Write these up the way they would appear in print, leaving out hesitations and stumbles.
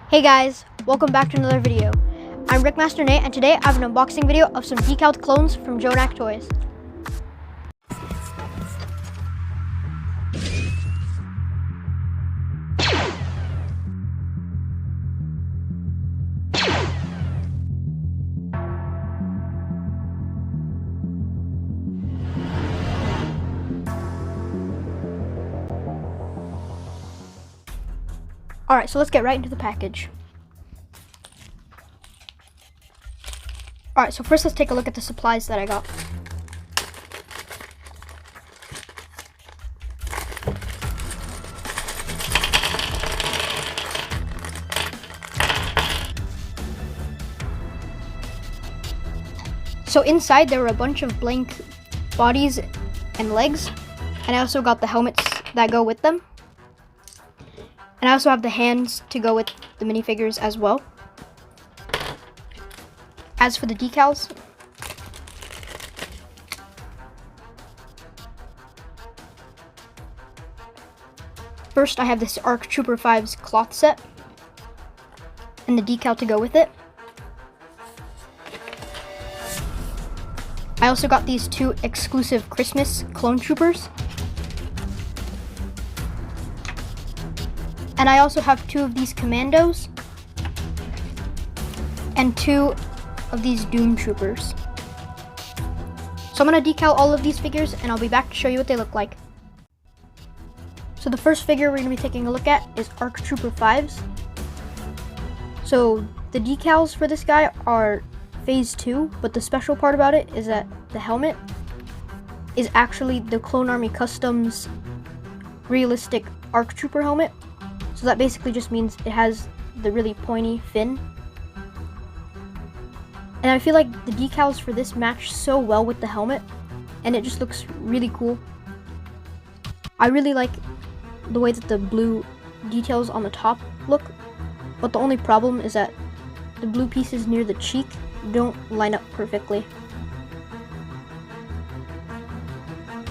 Hey guys, welcome back to another video. I'm Rickmaster Nate, and today I have an unboxing video of some Decals clones from Jonak toys. Alright, so let's get right into the package. Alright, so first let's take a look at the supplies that I got. So inside there were a bunch of blank bodies and legs, and I also got the helmets that go with them. And I also have the hands to go with the minifigures as well. As for the decals, first I have this ARC Trooper 5's cloth set and the decal to go with it. I also got these two exclusive Christmas clone troopers. And I also have two of these commandos and two of these Doom troopers. So I'm gonna decal all of these figures and I'll be back to show you what they look like. So the first figure we're gonna be taking a look at is ARC Trooper 5's. So the decals for this guy are phase 2, but the special part about it is that the helmet is actually the Clone Army Customs realistic ARC Trooper helmet. So that basically just means it has the really pointy fin. And I feel like the decals for this match so well with the helmet, and it just looks really cool. I really like the way that the blue details on the top look, but the only problem is that the blue pieces near the cheek don't line up perfectly.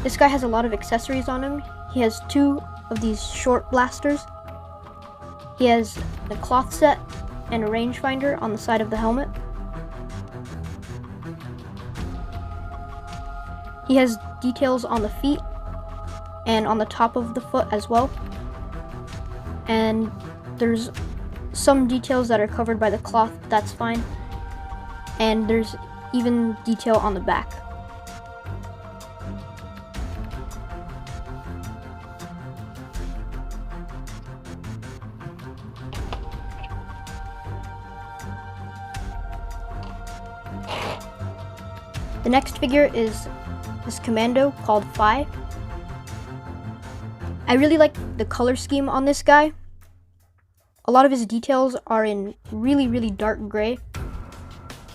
This guy has a lot of accessories on him. He has two of these short blasters. He has the cloth set and a rangefinder on the side of the helmet. He has details on the feet and on the top of the foot as well. And there's some details that are covered by the cloth, but that's fine. And there's even detail on the back. The next figure is this commando called Phi. I really like the color scheme on this guy. A lot of his details are in really dark gray,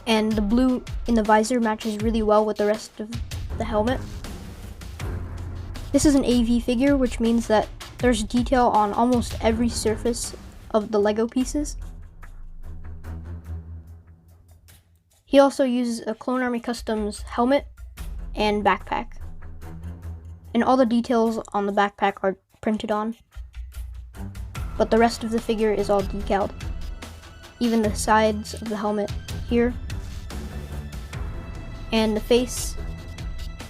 and the blue in the visor matches really well with the rest of the helmet. This is an AV figure, which means that there's detail on almost every surface of the Lego pieces. He also uses a Clone Army Customs helmet and backpack. And all the details on the backpack are printed on. But the rest of the figure is all decaled. Even the sides of the helmet here. And the face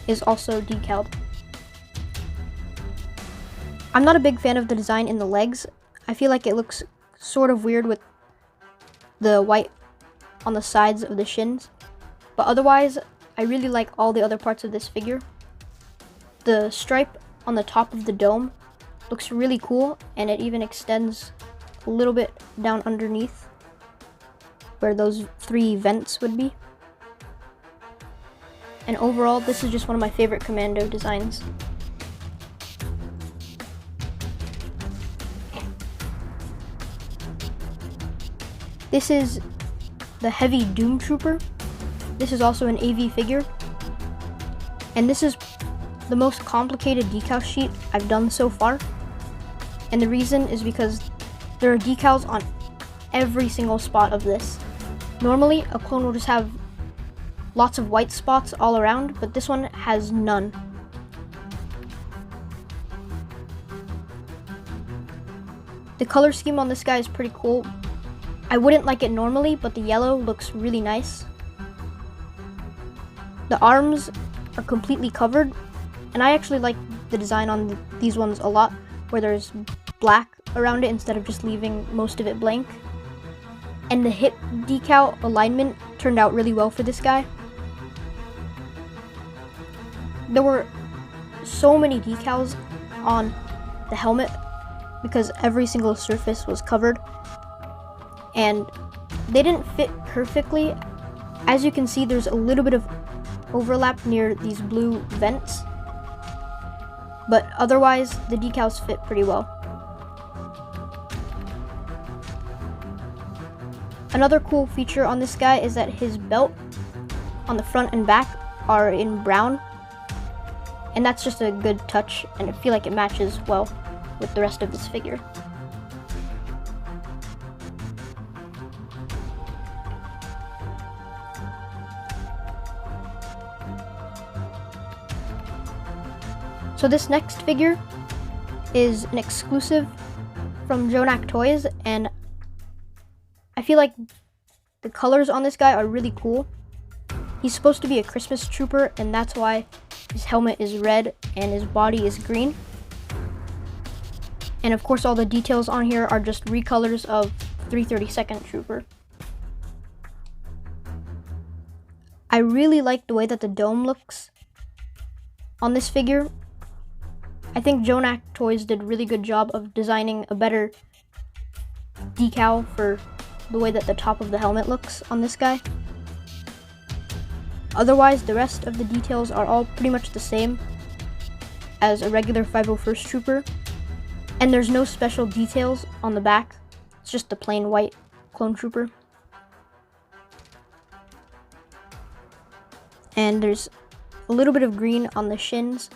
is also decaled. I'm not a big fan of the design in the legs. I feel like it looks sort of weird with the white on the sides of the shins, but otherwise I really like all the other parts of this figure. The stripe on the top of the dome looks really cool, and it even extends a little bit down underneath where those three vents would be. And overall, this is just one of my favorite commando designs. This is the Heavy Doom Trooper. This is also an AV figure, and this is the most complicated decal sheet I've done so far, and the reason is because there are decals on every single spot of this. Normally a clone will just have lots of white spots all around, but this one has none. The color scheme on this guy is pretty cool. I wouldn't like it normally, but the yellow looks really nice. The arms are completely covered, and I actually like the design on these ones a lot, where there's black around it instead of just leaving most of it blank. And the hip decal alignment turned out really well for this guy. There were so many decals on the helmet because every single surface was covered, and they didn't fit perfectly. As you can see, there's a little bit of overlap near these blue vents, but otherwise the decals fit pretty well. Another cool feature on this guy is that his belt on the front and back are in brown, and that's just a good touch, and I feel like it matches well with the rest of this figure. So this next figure is an exclusive from Jonak Toys, and I feel like the colors on this guy are really cool. He's supposed to be a Christmas trooper, and that's why his helmet is red and his body is green. And of course all the details on here are just recolors of 332nd Trooper. I really like the way that the dome looks on this figure. I think Jonak Toys did a really good job of designing a better decal for the way that the top of the helmet looks on this guy. Otherwise, the rest of the details are all pretty much the same as a regular 501st Trooper, and there's no special details on the back. It's just the plain white clone trooper. And there's a little bit of green on the shins,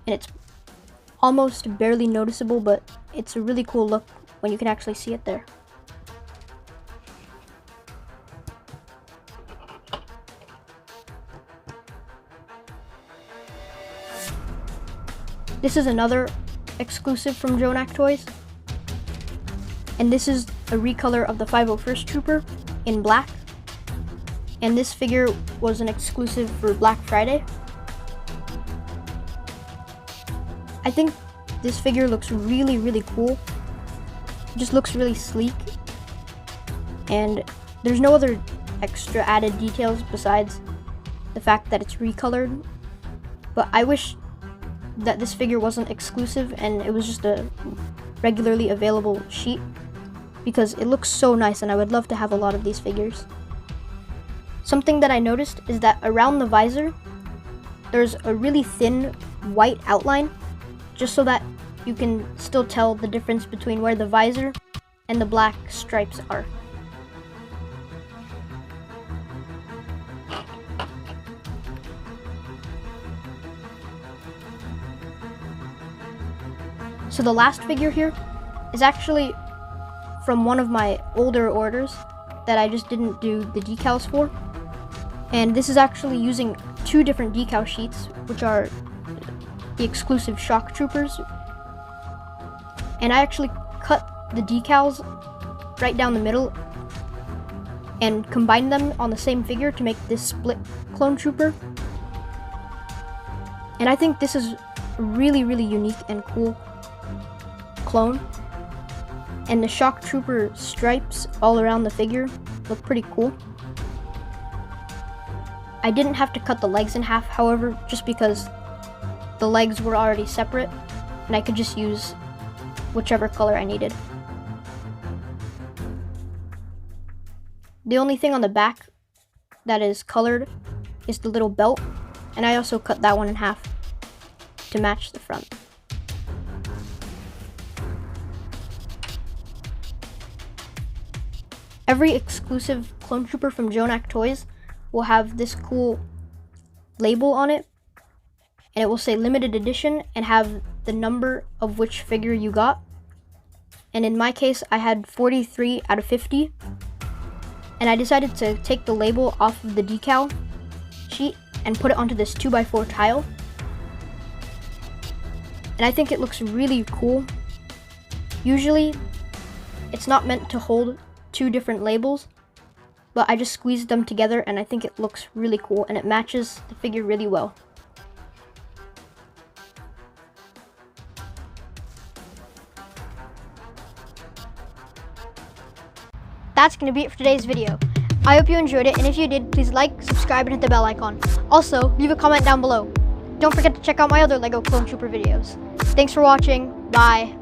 and it's almost barely noticeable, but it's a really cool look when you can actually see it there. This is another exclusive from Jonak Toys, and this is a recolor of the 501st Trooper in black, and this figure was an exclusive for Black Friday. I think this figure looks really, really cool. It just looks really sleek, and there's no other extra added details besides the fact that it's recolored, but I wish that this figure wasn't exclusive and it was just a regularly available sheet, because it looks so nice and I would love to have a lot of these figures. Something that I noticed is that around the visor there's a really thin white outline, just so that you can still tell the difference between where the visor and the black stripes are. So the last figure here is actually from one of my older orders that I just didn't do the decals for. And this is actually using two different decal sheets, which are the exclusive shock troopers. And I actually cut the decals right down the middle and combined them on the same figure to make this split clone trooper. And I think this is a really, really unique and cool clone, and the shock trooper stripes all around the figure look pretty cool. I didn't have to cut the legs in half, however, just because the legs were already separate and I could just use whichever color I needed. The only thing on the back that is colored is the little belt, and I also cut that one in half to match the front. Every exclusive clone trooper from Jonak Toys will have this cool label on it, and it will say limited edition and have the number of which figure you got. And in my case, I had 43 out of 50, and I decided to take the label off of the decal sheet and put it onto this 2x4 tile. And I think it looks really cool. Usually, it's not meant to hold two different labels, but I just squeezed them together and I think it looks really cool and it matches the figure really well. That's going to be it for today's video. I hope you enjoyed it, and if you did, please like, subscribe, and hit the bell icon. Also, leave a comment down below. Don't forget to check out my other LEGO Clone Trooper videos. Thanks for watching. Bye.